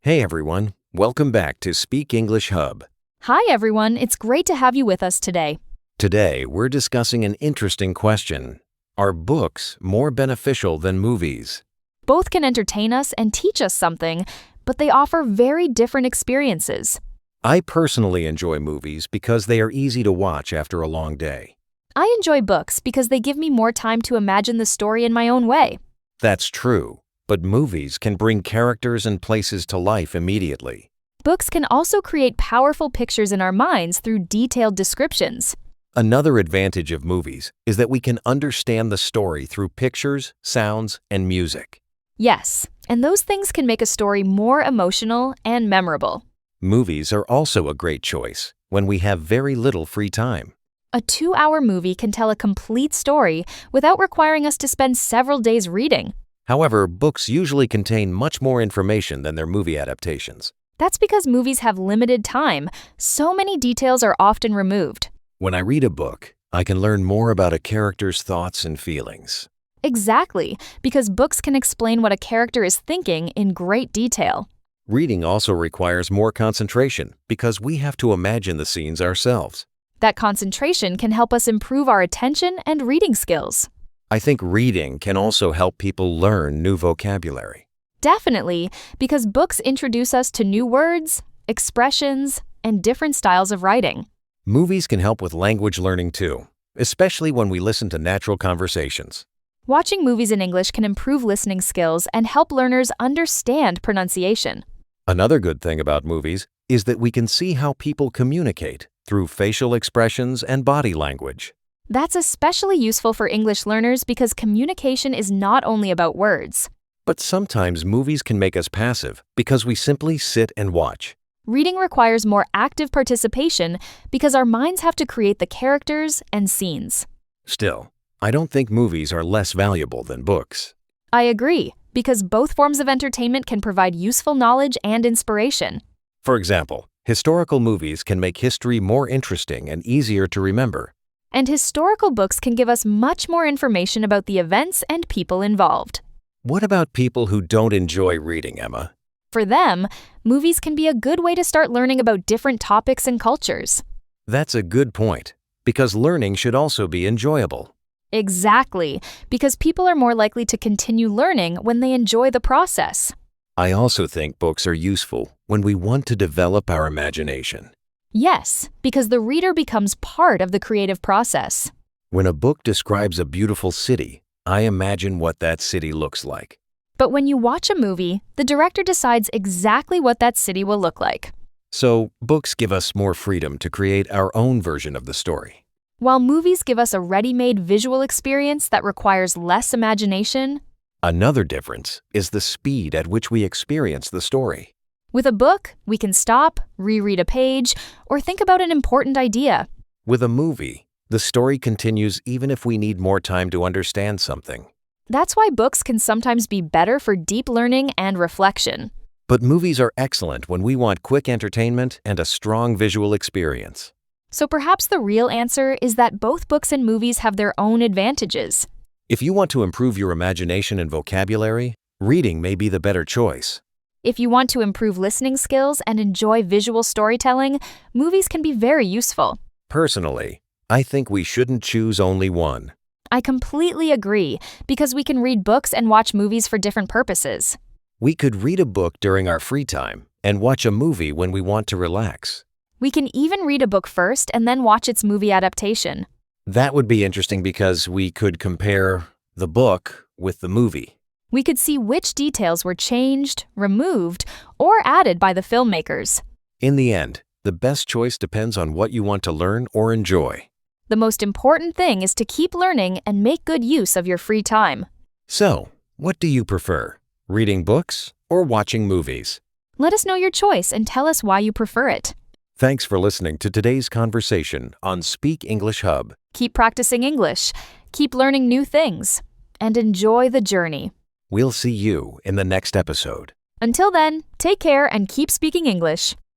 Hey everyone, welcome back to Speak English Hub. Hi, everyone. It's great to have you with us today. Today we're discussing an interesting question. Are books more beneficial than movies? Both can entertain us and teach us something, but they offer very different experiences. I personally enjoy movies because they are easy to watch after a long day. I enjoy books because they give me more time to imagine the story in my own way. That's true, but movies can bring characters and places to life immediately. Books can also create powerful pictures in our minds through detailed descriptions. Another advantage of movies is that we can understand the story through pictures, sounds, and music. Yes, and those things can make a story more emotional and memorable. Movies are also a great choice when we have very little free time. A 2-hour movie can tell a complete story without requiring us to spend several days reading. However, books usually contain much more information than their movie adaptations. That's because movies have limited time. So many details are often removed. When I read a book, I can learn more about a character's thoughts and feelings. Exactly, because books can explain what a character is thinking in great detail. Reading also requires more concentration because we have to imagine the scenes ourselves. That concentration can help us improve our attention and reading skills. I think reading can also help people learn new vocabulary. Definitely, because books introduce us to new words, expressions, and different styles of writing. Movies can help with language learning too, especially when we listen to natural conversations. Watching movies in English can improve listening skills and help learners understand pronunciation. Another good thing about movies is that we can see how people communicate through facial expressions and body language. That's especially useful for English learners because communication is not only about words. But sometimes movies can make us passive because we simply sit and watch. Reading requires more active participation because our minds have to create the characters and scenes. Still, I don't think movies are less valuable than books. I agree, because both forms of entertainment can provide useful knowledge and inspiration. For example, historical movies can make history more interesting and easier to remember. And historical books can give us much more information about the events and people involved. What about people who don't enjoy reading, Emma? For them, movies can be a good way to start learning about different topics and cultures. That's a good point, because learning should also be enjoyable. Exactly, because people are more likely to continue learning when they enjoy the process. I also think books are useful when we want to develop our imagination. Yes, because the reader becomes part of the creative process. When a book describes a beautiful city, I imagine what that city looks like. But when you watch a movie, the director decides exactly what that city will look like. So, books give us more freedom to create our own version of the story. While movies give us a ready-made visual experience that requires less imagination, Another difference is the speed at which we experience the story. with a book, we can stop, reread a page, or think about an important idea. With a movie, the story continues even if we need more time to understand something. That's why books can sometimes be better for deep learning and reflection. But movies are excellent when we want quick entertainment and a strong visual experience. So perhaps the real answer is that both books and movies have their own advantages. If you want to improve your imagination and vocabulary, reading may be the better choice. If you want to improve listening skills and enjoy visual storytelling, movies can be very useful. Personally, I think we shouldn't choose only one. I completely agree, because we can read books and watch movies for different purposes. We could read a book during our free time and watch a movie when we want to relax. We can even read a book first and then watch its movie adaptation. That would be interesting because we could compare the book with the movie. We could see which details were changed, removed, or added by the filmmakers. In the end, the best choice depends on what you want to learn or enjoy. The most important thing is to keep learning and make good use of your free time. So, what do you prefer, reading books or watching movies? Let us know your choice and tell us why you prefer it. Thanks for listening to today's conversation on Speak English Hub. Keep practicing English, keep learning new things, and enjoy the journey. We'll see you in the next episode. Until then, take care and keep speaking English.